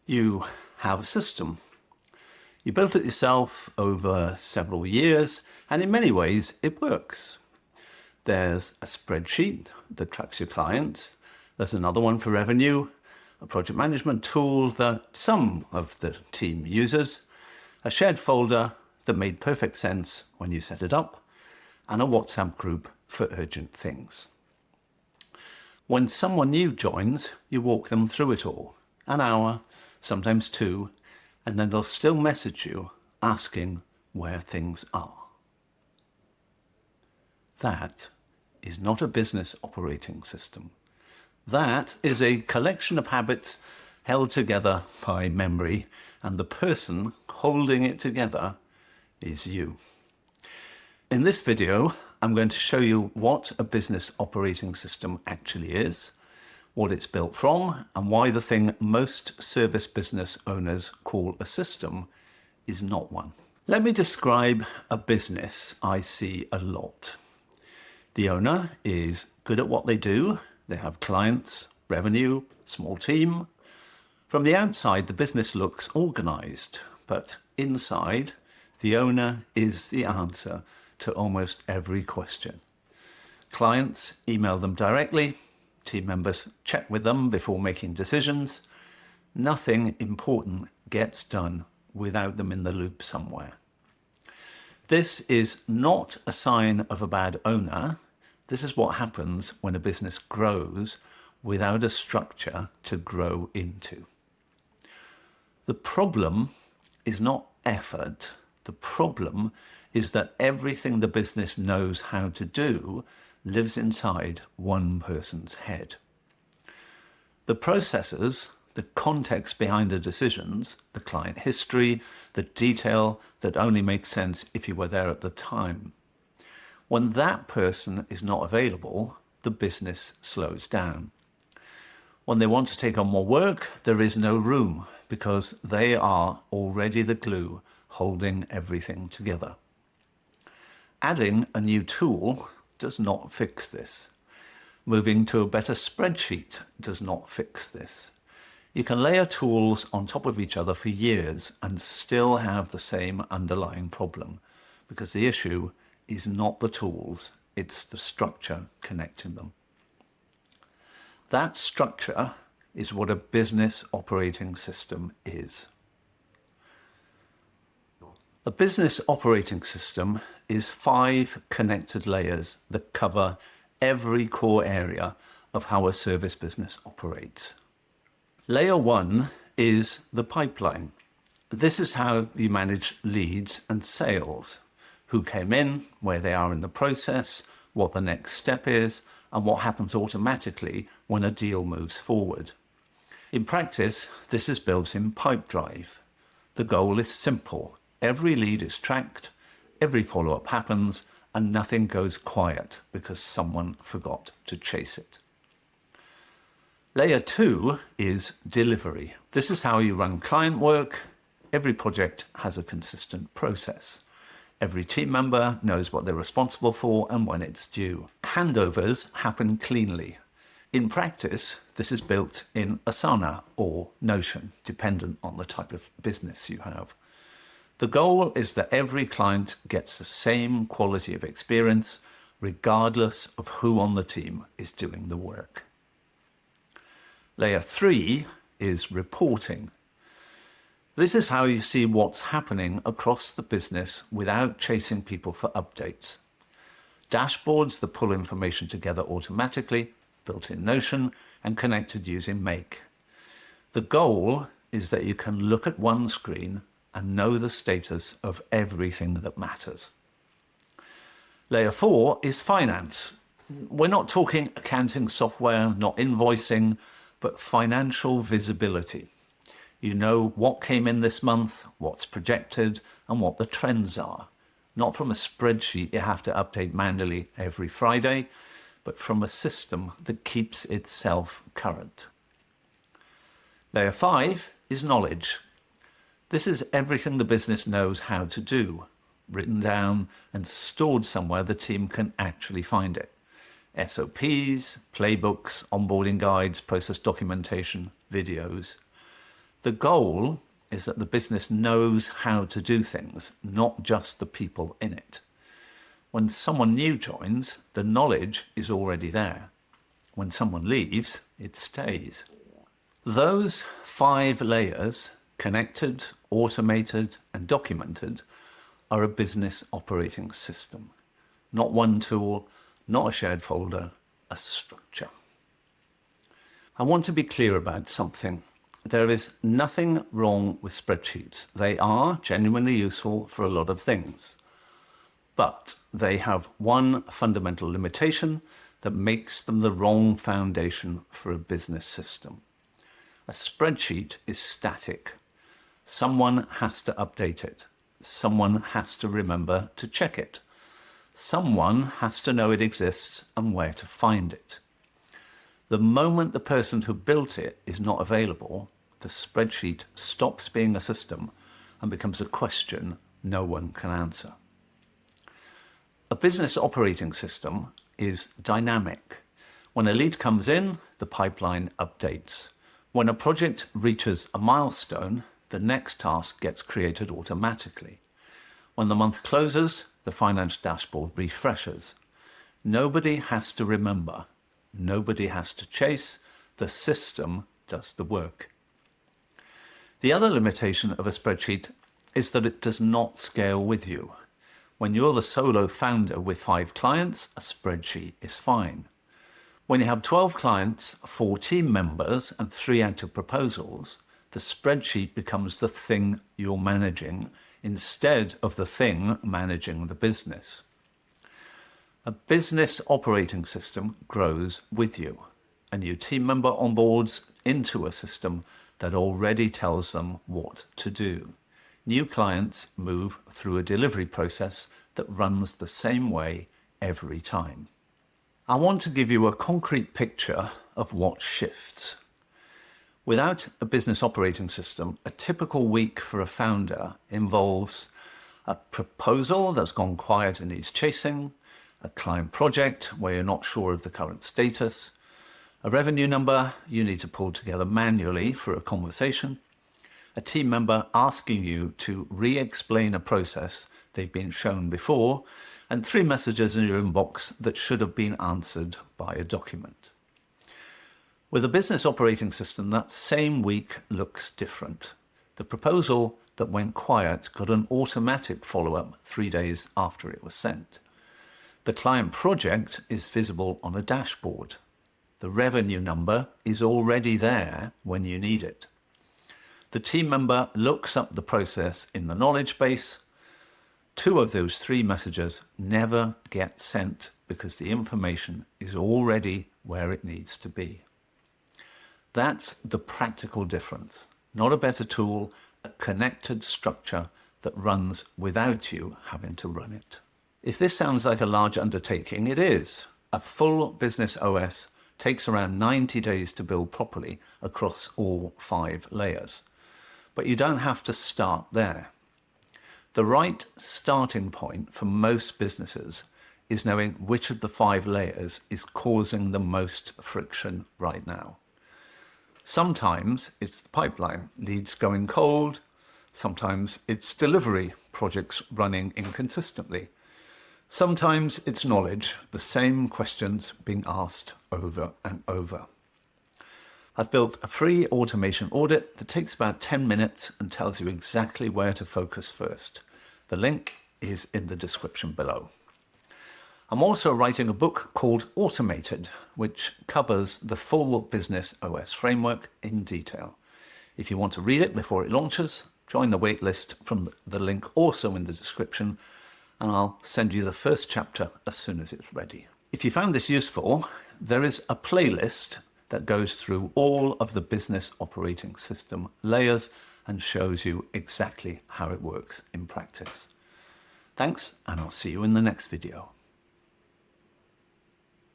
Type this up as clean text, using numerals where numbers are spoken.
You have a system. You built it yourself over several years, and in many ways it works. There's a spreadsheet that tracks your clients. There's another one for revenue, a project management tool that some of the team uses, a shared folder that made perfect sense when you set it up, and a WhatsApp group for urgent things. When someone new joins, you walk them through it all, an hour, sometimes two, and then they'll still message you asking where things are. That is not a business operating system. That is a collection of habits held together by memory, and the person holding it together is you. In this video, I'm going to show you what a business operating system actually is, what it's built from, and why the thing most service business owners call a system is not one. Let me describe a business I see a lot. The owner is good at what they do. They have clients, revenue, small team. From the outside, the business looks organized, but inside, the owner is the answer to almost every question. Clients email them directly. Team members check with them before making decisions. Nothing important gets done without them in the loop somewhere. This is not a sign of a bad owner. This is what happens when a business grows without a structure to grow into. The problem is not effort. The problem is that everything the business knows how to do lives inside one person's head. The processes, the context behind the decisions, the client history, the detail that only makes sense if you were there at the time. When that person is not available, the business slows down. When they want to take on more work, there is no room because they are already the glue holding everything together. Adding a new tool does not fix this. Moving to a better spreadsheet does not fix this. You can layer tools on top of each other for years and still have the same underlying problem, because the issue is not the tools, it's the structure connecting them. That structure is what a business operating system is. A business operating system is 5 connected layers that cover every core area of how a service business operates. Layer 1 is the pipeline. This is how you manage leads and sales. Who came in, where they are in the process, what the next step is, and what happens automatically when a deal moves forward. In practice, this is built in Pipedrive. The goal is simple. Every lead is tracked, every follow-up happens, and nothing goes quiet because someone forgot to chase it. Layer 2 is delivery. This is how you run client work. Every project has a consistent process. Every team member knows what they're responsible for and when it's due. Handovers happen cleanly. In practice, this is built in Asana or Notion, dependent on the type of business you have. The goal is that every client gets the same quality of experience, regardless of who on the team is doing the work. Layer 3 is reporting. This is how you see what's happening across the business without chasing people for updates. Dashboards that pull information together automatically, built in Notion and connected using Make. The goal is that you can look at one screen and know the status of everything that matters. Layer 4 is finance. We're not talking accounting software, not invoicing, but financial visibility. You know what came in this month, what's projected, and what the trends are. Not from a spreadsheet you have to update manually every Friday, but from a system that keeps itself current. Layer 5 is knowledge. This is everything the business knows how to do, written down and stored somewhere the team can actually find it. SOPs, playbooks, onboarding guides, process documentation, videos. The goal is that the business knows how to do things, not just the people in it. When someone new joins, the knowledge is already there. When someone leaves, it stays. Those 5 layers, connected, automated, and documented, are a business operating system. Not one tool, not a shared folder, a structure. I want to be clear about something. There is nothing wrong with spreadsheets. They are genuinely useful for a lot of things. But they have one fundamental limitation that makes them the wrong foundation for a business system. A spreadsheet is static. Someone has to update it. Someone has to remember to check it. Someone has to know it exists and where to find it. The moment the person who built it is not available, the spreadsheet stops being a system and becomes a question no one can answer. A business operating system is dynamic. When a lead comes in, the pipeline updates. When a project reaches a milestone, the next task gets created automatically. When the month closes, the finance dashboard refreshes. Nobody has to remember. Nobody has to chase. The system does the work. The other limitation of a spreadsheet is that it does not scale with you. When you're the solo founder with 5 clients, a spreadsheet is fine. When you have 12 clients, 4 team members, and 3 active proposals, the spreadsheet becomes the thing you're managing instead of the thing managing the business. A business operating system grows with you. A new team member onboards into a system that already tells them what to do. New clients move through a delivery process that runs the same way every time. I want to give you a concrete picture of what shifts. Without a business operating system, a typical week for a founder involves a proposal that's gone quiet and needs chasing, a client project where you're not sure of the current status, a revenue number you need to pull together manually for a conversation, a team member asking you to re-explain a process they've been shown before, and 3 messages in your inbox that should have been answered by a document. With a business operating system, that same week looks different. The proposal that went quiet got an automatic follow-up 3 days after it was sent. The client project is visible on a dashboard. The revenue number is already there when you need it. The team member looks up the process in the knowledge base. 2 of those 3 messages never get sent because the information is already where it needs to be. That's the practical difference. Not a better tool, a connected structure that runs without you having to run it. If this sounds like a large undertaking, it is. A full business OS takes around 90 days to build properly across all 5 layers. But you don't have to start there. The right starting point for most businesses is knowing which of the 5 layers is causing the most friction right now. Sometimes it's the pipeline, leads going cold. Sometimes it's delivery, projects running inconsistently. Sometimes it's knowledge, the same questions being asked over and over. I've built a free automation audit that takes about 10 minutes and tells you exactly where to focus first. The link is in the description below. I'm also writing a book called Automated, which covers the full Business OS framework in detail. If you want to read it before it launches, join the waitlist from the link also in the description, and I'll send you the first chapter as soon as it's ready. If you found this useful, there is a playlist that goes through all of the business operating system layers and shows you exactly how it works in practice. Thanks, and I'll see you in the next video.